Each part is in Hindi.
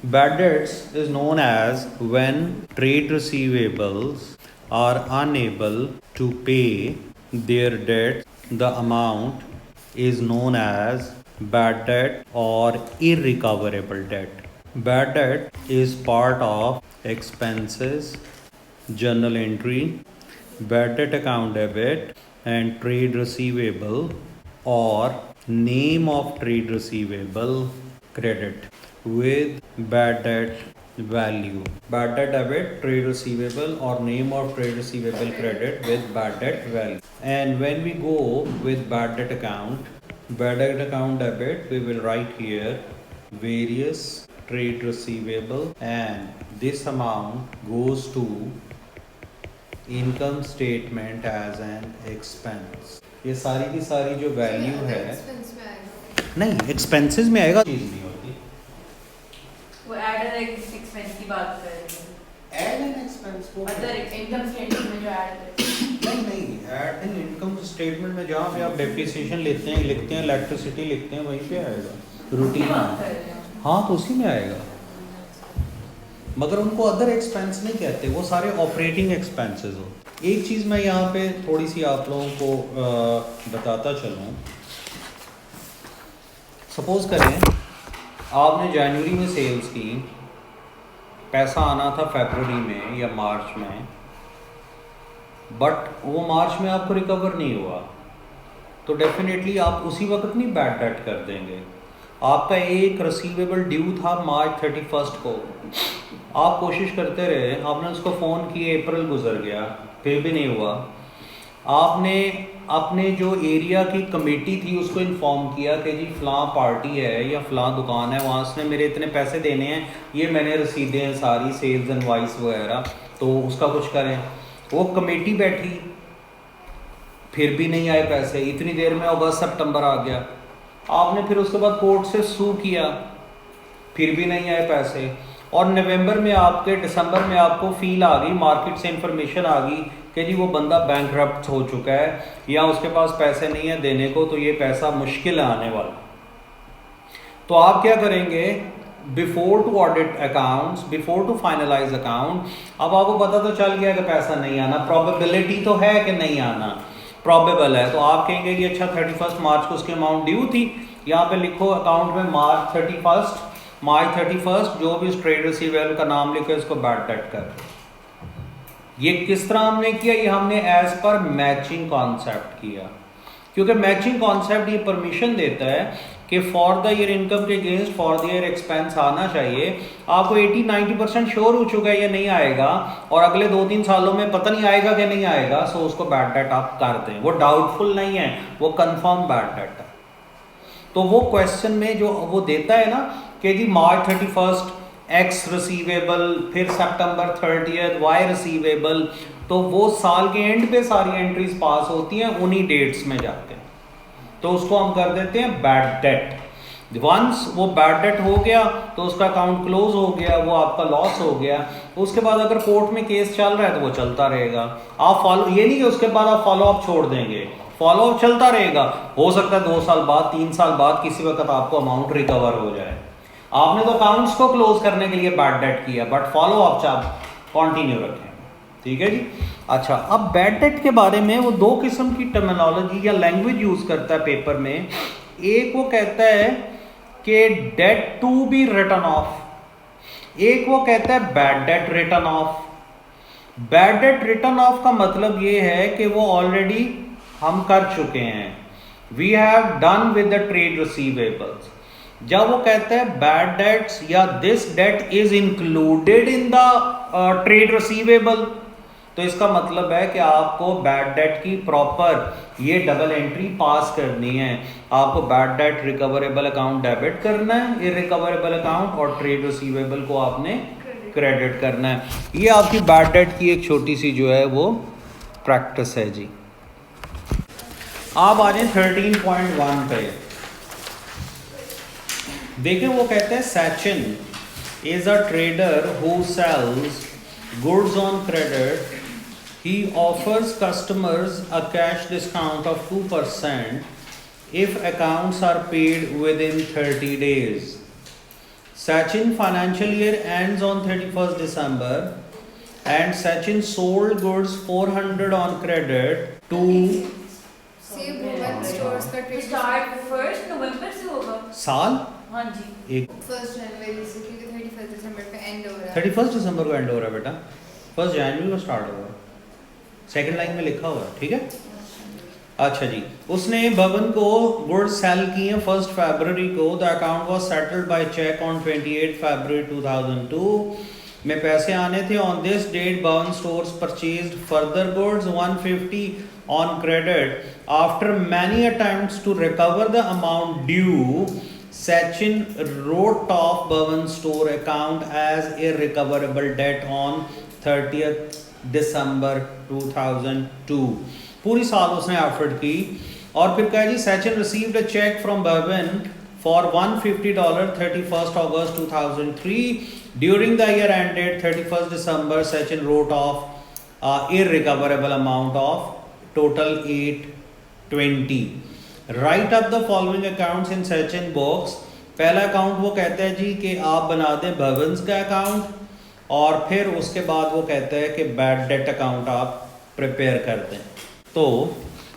Bad debts is known as when trade receivables are unable to pay their debts. The amount is known as bad debt or irrecoverable debt. Bad debt is part of expenses, journal entry, bad debt account debit, and trade receivable or name of trade receivable credit with bad debt value. Bad debt debit, trade receivable or name of trade receivable credit with bad debt value. And when we go with bad debt account debit, we will write here various trade receivable and this amount goes to income statement as an expense. ये सारी की सारी जो वैल्यू है नहीं एक्सपेंसेस में आएगा, चीज नहीं होती वो ऐड एंड एक्सपेंस की बात कर रहे हैं। ऐड एंड एक्सपेंस वो अदर इनकम स्टेटमेंट में जो ऐड नहीं ऐड एंड इनकम स्टेटमेंट में जहाँ पे आप डेप्रिसिएशन लेते हैं लिखते हैं इलेक्ट्रिसिटी लिखते हैं वहीं पे आएगा रूटीन। हाँ तो उसी में आएगा, मगर उनको अदर एक्सपेंस नहीं कहते, वो सारे ऑपरेटिंग एक्सपेंसेस हो। एक चीज़ मैं यहाँ पे थोड़ी सी आप लोगों को बताता चलूँ। सपोज़ करें आपने जनवरी में सेल्स की, पैसा आना था फरवरी में या मार्च में, बट वो मार्च में आपको रिकवर नहीं हुआ, तो डेफिनेटली आप उसी वक्त नहीं बैड डेट कर देंगे। आपका एक रिसीवेबल ड्यू था मार्च 31 को, आप कोशिश करते रहे, आपने उसको फ़ोन किए, अप्रैल गुजर गया फिर भी नहीं हुआ। आपने अपने जो एरिया की कमेटी थी उसको इन्फॉर्म किया कि जी फ़लाँ पार्टी है या फ़लाँ दुकान है, वहाँ से मेरे इतने पैसे देने हैं, ये मैंने रसीदें हैं सारी सेल्स इनवॉइस वगैरह, तो उसका कुछ करें। वो कमेटी बैठी, फिर भी नहीं आए पैसे, इतनी देर में अगस्त सितंबर आ गया। आपने फिर उसके बाद कोर्ट से सू किया, फिर भी नहीं आए पैसे, और नवंबर में आपके दिसंबर में आपको फील आ गई, मार्केट से इंफॉर्मेशन आ गई कि जी वो बंदा बैंकरप्ट हो चुका है या उसके पास पैसे नहीं है देने को, तो ये पैसा मुश्किल है आने वाला। तो आप क्या करेंगे, before to audit accounts, before to finalise account, अब आपको पता तो चल गया कि पैसा नहीं आना, प्रोबेबिलिटी तो है कि नहीं आना, प्रोबेबल है, तो आप कहेंगे कि अच्छा 31 मार्च को उसकी अमाउंट ड्यू थी, यहाँ पे लिखो अकाउंट में मार्च 31 जो भी ट्रेड रिसीवेबल का नाम लिखो, इसको बैड डेट कर। ये किस तरह हमने किया, ये हमने एज पर मैचिंग कॉन्सेप्ट किया, क्योंकि मैचिंग कॉन्सेप्ट ये परमिशन देता है कि फॉर द ईयर इनकम के against for the year expense आना चाहिए। आपको 80-90% श्योर हो चुका है ये नहीं आएगा, और अगले 2-3 सालों में पता नहीं आएगा कि नहीं आएगा, सो उसको बैड डेट आप कर दें। वो डाउटफुल नहीं है, वो कंफर्म बैड डेट है। तो वो क्वेश्चन में जो वो देता है ना कि जी मार्च 31 एक्स रिसीवेबल, फिर सितंबर 30 वाई रिसीवेबल, तो वो साल के एंड पे सारी एंट्रीज पास होती हैं, उन्हीं डेट्स में जाते हैं, तो उसको हम कर देते हैं बैड डेट। वंस वो बैड डेट हो गया तो उसका अकाउंट क्लोज हो गया, वो आपका लॉस हो गया। उसके बाद अगर कोर्ट में केस चल रहा है तो वो चलता रहेगा। आप फॉलो, ये नहीं कि उसके बाद आप फॉलो अप छोड़ देंगे, फॉलो अप चलता रहेगा। हो सकता है 2 साल बाद, 3 साल बाद किसी वक्त आपको अमाउंट रिकवर हो जाए। आपने तो अकाउंट्स को क्लोज करने के लिए बैड डेट किया, बट फॉलो अप आप कंटिन्यू रखें, ठीक है जी। अच्छा, अब बैड डेट के बारे में वो 2 किस्म की टर्मिनोलॉजी या लैंग्वेज यूज करता है पेपर में। एक वो कहता है कि debt to be written off, एक वो कहता है bad debt written off. Bad debt written off का मतलब ये है कि वो ऑलरेडी हम कर चुके हैं, we have done with the trade receivables. जब वो कहते हैं बैड डेट्स या this debt is included in the trade receivable, तो इसका मतलब है कि आपको बैड डेट की प्रॉपर ये डबल एंट्री पास करनी है। आपको bad debt recoverable account debit करना है, इररिकवरेबल अकाउंट और ट्रेड रिसीवेबल को आपने क्रेडिट करना है। ये आपकी बैड डेट की एक छोटी सी जो है वो प्रैक्टिस है जी। आप आ जाए 13.1 पे, देखिए वो कहते हैं Sachin is a trader who sells goods on credit. He offers customers a cash discount of 2% if accounts are paid within 30 days. Sachin financial year ends on 31st December and Sachin sold goods 400 on credit to से भुवन स्टोर्स का ट्रेड स्टार्ट 1 नवंबर से होगा। साल हाँ जी। एक 1 जनवरी से, क्योंकि 31 दिसंबर पे एंड हो रहा है। 31 दिसंबर को एंड हो रहा है बेटा, 1 जनवरी को स्टार्ट होगा, सेकंड लाइन में लिखा हुआ है, ठीक है। अच्छा जी, उसने भवन को गुड्स सेल किए 1 फरवरी को। The account was settled by cheque on 28 February 2002 में पैसे आने थे। On this date Bhavan stores purchased further goods 150 on credit. After many attempts to recover the amount due, Sachin wrote off Bhavan store account as a recoverable debt on 30th December 2002। पूरी साल उसने एफर्ट की और फिर कहा जी Sachin received a check from Bhavan for $150 31st August 2003। During the year ended 31st December, Sachin wrote off irrecoverable amount of total 820। Right up the following accounts in Sachin box. पहला अकाउंट वो कहता है जी कि आप बना दें भवन्स का अकाउंट, और फिर उसके बाद वो कहता है कि बैड डेट अकाउंट आप प्रिपेयर कर दें। तो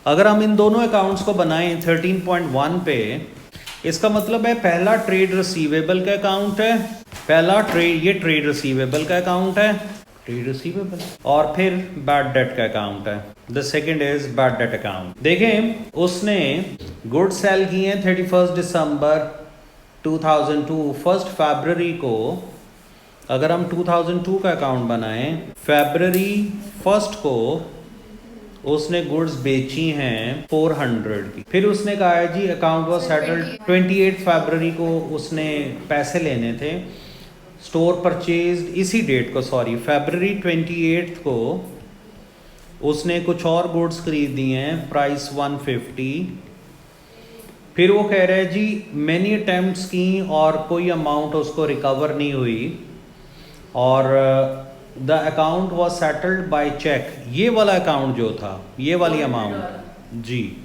अगर हम इन दोनों अकाउंट्स को बनाएं 13.1 पे, इसका मतलब है पहला ट्रेड रिसीवेबल का अकाउंट है, पहला ट्रेड ये ट्रेड रिसीवेबल का अकाउंट है, ट्रेड रिसीवेबल, और फिर बैड डेट का अकाउंट है, the second is bad debt account. देखें उसने गुड सेल किए हैं 31 दिसंबर 2002। 1 फरवरी को अगर हम 2002 का अकाउंट बनाएं, फरवरी 1 को उसने गुड्स बेची हैं 400 की। फिर उसने कहा है जी अकाउंट वाज सेटल्ड 28 फरवरी को उसने पैसे लेने थे। स्टोर परचेज्ड इसी डेट को, सॉरी फरवरी 28 को उसने कुछ और गुड्स खरीद दिए हैं, प्राइस 150। फिर वो कह रहे हैं जी मैनी अटेम्प्ट्स की और कोई अमाउंट उसको रिकवर नहीं हुई, और the account was settled by cheque. ये वाला अकाउंट जो था, ये वाली अमाउंट जी,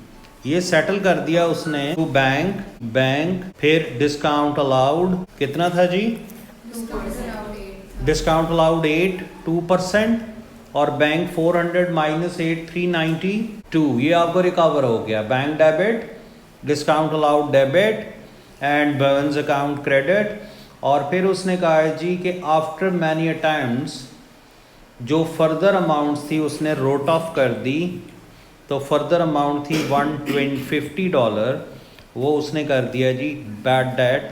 ये सेटल कर दिया उसने टू बैंक। फिर डिस्काउंट अलाउड कितना था जी, डिस्काउंट अलाउड 2%, और बैंक 400 माइनस 8 392। ये आपको रिकवर हो गया। Bank debit, discount allowed debit and Bhavan's account credit. और फिर उसने कहा है जी कि आफ्टर मैनी अटेम्प्ट्स जो फर्दर अमाउंट्स थी उसने रोट ऑफ कर दी। तो फर्दर अमाउंट थी $150, वो उसने कर दिया जी bad debt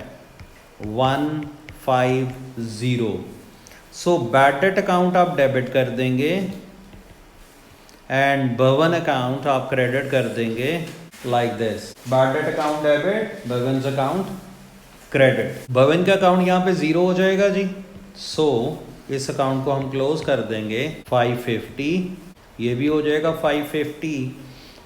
150। So bad debt account आप डेबिट कर देंगे एंड भवन अकाउंट आप क्रेडिट कर देंगे like this. Bad debt account debit, भवन्स अकाउंट क्रेडिट। भवन का अकाउंट यहाँ पे 0 हो जाएगा जी। सो इस अकाउंट को हम क्लोज कर देंगे 550, ये भी हो जाएगा 550।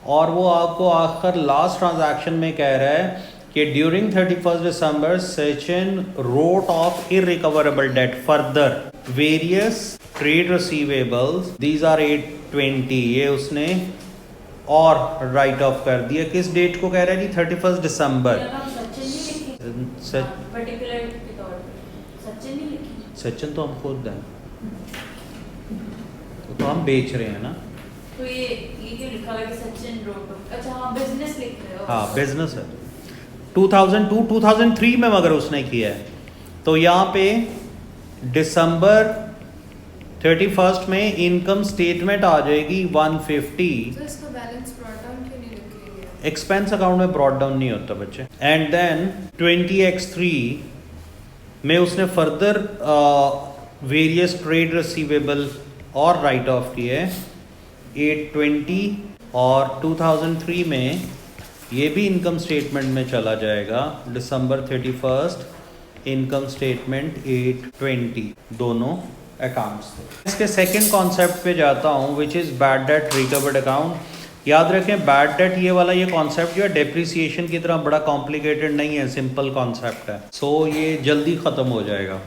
और वो आपको आखिर लास्ट ट्रांजैक्शन में कह रहा है कि during 31 December Sachin wrote off irrecoverable debt further various trade receivables, these are 820। ये उसने और राइट ऑफ कर दिया। किस डेट को कह रहा है जी, 31 दिसंबर। पर्टिकुलर के तौर पे सचिन नहीं लिखी, सचिन तो हम खुद हैं, तो हम बेच रहे हैं ना। तो ये क्यों लिखा हुआ है कि सचिन रोड? अच्छा हाँ, बिजनेस लिख रहे हो। हाँ बिजनेस है। 2002 2003 में मगर उसने किया है, तो यहाँ पे दिसंबर 31 में इनकम स्टेटमेंट आ जाएगी 150। तो इसका बैलेंस ब्रॉट डाउन क्यों नहीं लिखा गया? एक्सपेंस अकाउंट में ब्रॉट डाउन नहीं होता बच्चे। एंड देन 20x3 में उसने फर्दर वेरियस ट्रेड रिसीवेबल और राइट ऑफ किए 820, और 2003 में ये भी इनकम स्टेटमेंट में चला जाएगा। दिसंबर 31 इनकम स्टेटमेंट 820, दोनों अकाउंट्स थे। इसके सेकंड कॉन्सेप्ट पे जाता हूँ which is bad debt recovered account. याद रखें बैड डेट ये वाला, ये कॉन्सेप्ट जो है डेप्रिसिएशन की तरह बड़ा कॉम्प्लिकेटेड नहीं है, सिंपल कॉन्सेप्ट है। सो ये जल्दी ख़त्म हो जाएगा।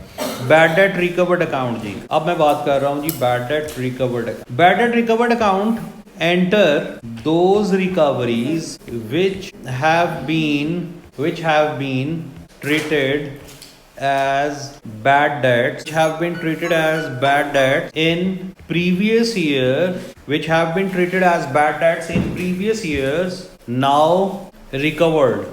बैड डेट रिकवर्ड अकाउंट जी, अब मैं बात कर रहा हूँ जी bad debt recovered. Bad debt recovered account enter those recoveries which have been treated as bad debts, which have been treated as bad debts in previous year, which have been treated as bad debts in previous years, now recovered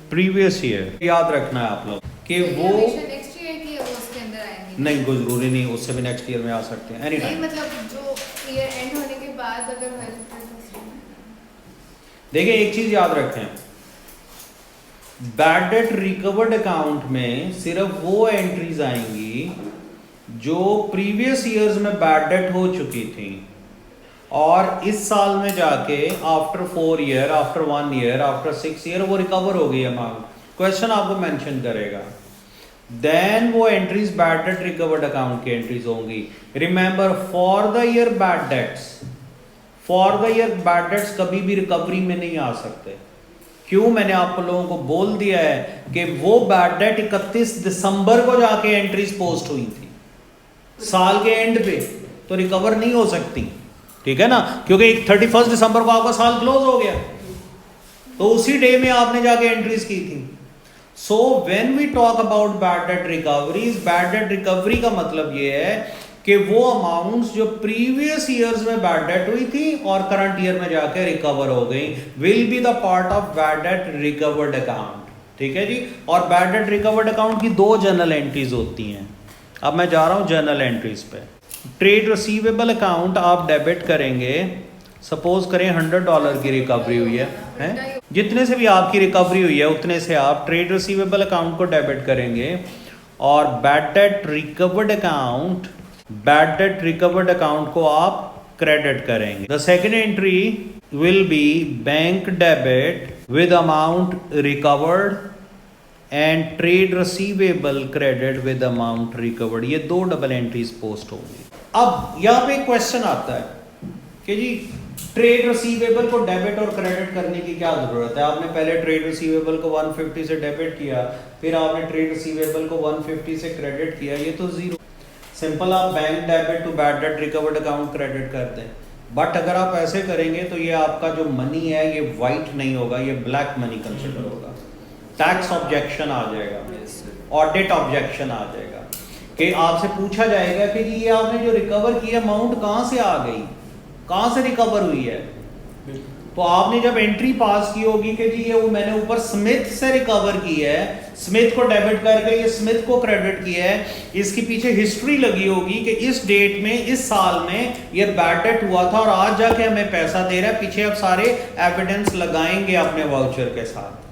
previous year. याद रखना है आप लोग कि वो नेक्स्ट ईयर की है वो उसके अंदर आएंगे। नहीं, कोई जरूरी नहीं, उससे भी नेक्स्ट ईयर में आ सकते हैं, एनी नहीं टाइम। मतलब जो ईयर एंड होने के बाद अगर है देखिए एक चीज याद रखें, बैड डेट रिकवर्ड अकाउंट में सिर्फ वो एंट्रीज आएंगी जो प्रीवियस ईयर्स में बैड डेट हो चुकी थी और इस साल में जाके after 4 year, after 1 year, after 6 year वो रिकवर हो गई अमाउंट, क्वेश्चन आपको मेंशन करेगा, देन वो entries bad debt recovered account की एंट्रीज होंगी। Remember for the year bad debts, कभी भी रिकवरी में नहीं आ सकते। क्यों? मैंने आप लोगों को बोल दिया है कि वो बैड डेट 31 दिसंबर को जाके एंट्रीज पोस्ट हुई थी, साल के एंड पे, तो रिकवर नहीं हो सकती, ठीक है ना, क्योंकि 31 दिसंबर को आपका साल क्लोज हो गया, तो उसी डे में आपने जाके एंट्रीज की थी। So when we talk about bad debt recoveries, bad debt recovery का मतलब ये है कि वो अमाउंट्स जो प्रीवियस ईयर्स में बैड डेट हुई थी और करंट ईयर में जाके रिकवर हो गई, will be the part of bad debt recovered account, ठीक है जी। और बैड डेट रिकवर्ड अकाउंट की 2 जर्नल एंट्रीज होती हैं। अब मैं जा रहा हूं जर्नल एंट्रीज पे। ट्रेड रिसीवेबल अकाउंट आप डेबिट करेंगे, सपोज करें $100 की रिकवरी हुई है, जितने से भी आपकी रिकवरी हुई है उतने से आप ट्रेड रिसीवेबल अकाउंट को डेबिट करेंगे और बैड डेट रिकवर्ड अकाउंट को आप क्रेडिट करेंगे। The second entry will be bank debit with amount recovered and trade receivable credit with amount recovered, ये 2 डबल एंट्रीज पोस्ट होंगी। अब यहाँ पे एक क्वेश्चन आता है कि जी ट्रेड रिसीवेबल को डेबिट और क्रेडिट करने की क्या जरूरत है? आपने पहले ट्रेड रिसीवेबल को 150 से डेबिट किया, फिर आपने ट्रेड रिसीवेबल को 150 से क्रेडिट किया, ये तो जीरो। सिंपल आप bank debit to bad debt recovered account credit करते हैं। बट अगर आप ऐसे करेंगे तो ये आपका जो मनी है ये वाइट नहीं होगा, ये ब्लैक मनी कंसिडर होगा, टैक्स ऑब्जेक्शन आ जाएगा, ऑडिट ऑब्जेक्शन आ जाएगा कि आपसे पूछा जाएगा कि ये आपने जो रिकवर किया अमाउंट कहाँ से आ गई, कहाँ से रिकवर हुई है। तो आपने जब एंट्री पास की होगी कि जी ये वो मैंने ऊपर स्मिथ से रिकवर की है, स्मिथ को डेबिट करके ये स्मिथ को क्रेडिट किया है, इसके पीछे हिस्ट्री लगी होगी कि इस डेट में, इस साल में ये बैड डेट हुआ था और आज जाके हमें पैसा दे रहा है, पीछे आप सारे एविडेंस लगाएंगे अपने वाउचर के साथ,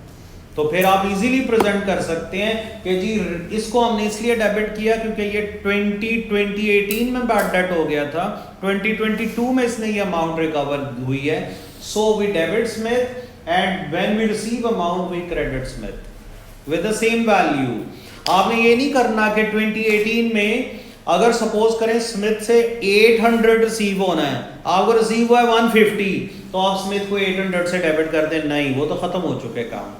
तो फिर आप इजीली प्रेजेंट कर सकते हैं कि जी इसको हमने इसलिए डेबिट किया क्योंकि ये 2018 में बैड डेट हो गया था, 2022 में इसने ये अमाउंट रिकवर हुई है, so we debit Smith and when we receive amount we credit Smith with the same value. आपने ये नहीं करना कि 2018 में अगर सपोज करें स्मिथ से 800 रिसीव होना है, आपको रिसीव हुआ है 150, तो आप स्मिथ को 800 से डेबिट कर दें, नहीं, वो तो खत्म हो चुके काम।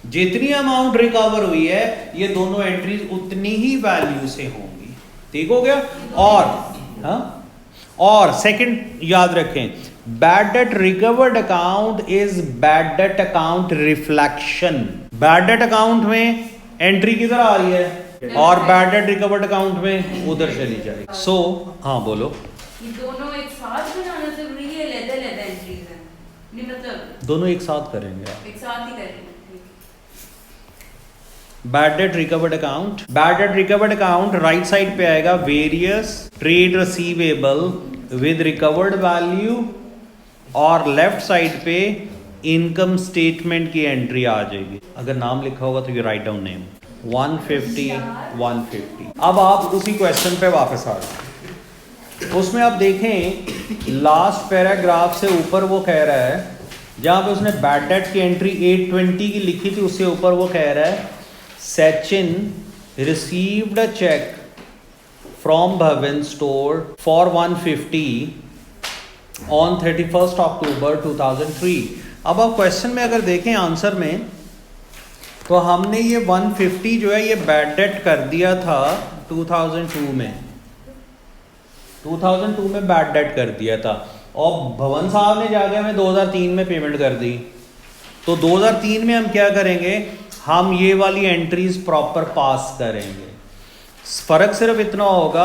जितनी अमाउंट रिकवर हुई है ये दोनों एंट्रीज उतनी ही वैल्यू से होंगी, ठीक हो गया। और सेकंड याद रखें, bad debt recovered account is bad debt account reflection. Bad debt account में एंट्री किधर आ रही है और बैड डेट रिकवर्ड अकाउंट में उधर चली जाएगी। सो हाँ बोलो, ये दोनों एक साथ बनाना जरूरी है, लेदर एंट्रीज है नहीं, मतलब दोनों एक साथ करेंगे, एक साथ ही करेंगे। Bad debt recovered account right side पे आएगा various trade receivable with recovered value और लेफ्ट साइड पे इनकम स्टेटमेंट की एंट्री आ जाएगी। अगर नाम लिखा होगा तो यू राइट डाउन नेम 150। अब आप उसी क्वेश्चन पे वापस आ जाए, उसमें आप देखें लास्ट पैराग्राफ से ऊपर वो कह रहा है, जहां पे उसने बैड डेट की एंट्री 820 की लिखी थी, उससे ऊपर वो कह रहा है Sachin received a check from Bhavin store for 150 on 31st October 2003। अब आप क्वेश्चन में अगर देखें आंसर में, तो हमने ये 150 जो है ये बैड डेट कर दिया था 2002 में, 2002 में बैड डेट कर दिया था और भवन साहब ने जाके हमें 2003 में पेमेंट कर दी। तो 2003 में हम क्या करेंगे, हम ये वाली एंट्रीज प्रॉपर पास करेंगे। फर्क सिर्फ इतना होगा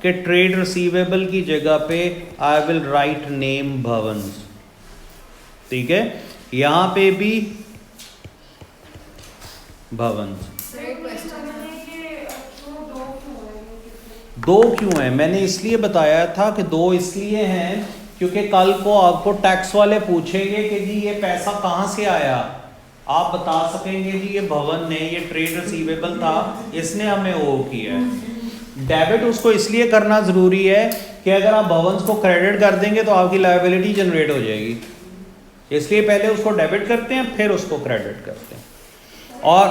कि ट्रेड रिसीवेबल की जगह पे I will write name Bhavans, ठीक है, यहां पे भी भवंस। दो क्यों है? मैंने इसलिए बताया था कि दो इसलिए हैं क्योंकि कल को आपको टैक्स वाले पूछेंगे कि जी ये पैसा कहाँ से आया, आप बता सकेंगे जी ये भवन ने, ये ट्रेड रिसीवेबल था, इसने हमें ओ किया है। डेबिट उसको इसलिए करना जरूरी है कि अगर आप भवंस को क्रेडिट कर देंगे तो आपकी लायबिलिटी जनरेट हो जाएगी, इसलिए पहले उसको डेबिट करते हैं फिर उसको क्रेडिट करते हैं। और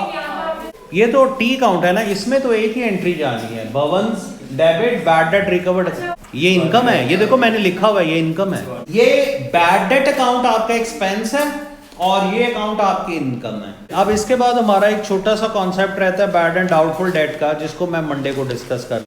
ये तो टी काउंट है ना, इसमें तो एक ही एंट्री जानी है, Bhavans debit bad debt recovered. ये इनकम है, ये देखो मैंने लिखा हुआ है, ये इनकम है। ये बैड डेट अकाउंट आपका एक्सपेंस है और ये अकाउंट आपकी इनकम है। अब इसके बाद हमारा एक छोटा सा कॉन्सेप्ट रहता है बैड एंड डाउटफुल डेट का, जिसको मैं मंडे को डिस्कस कर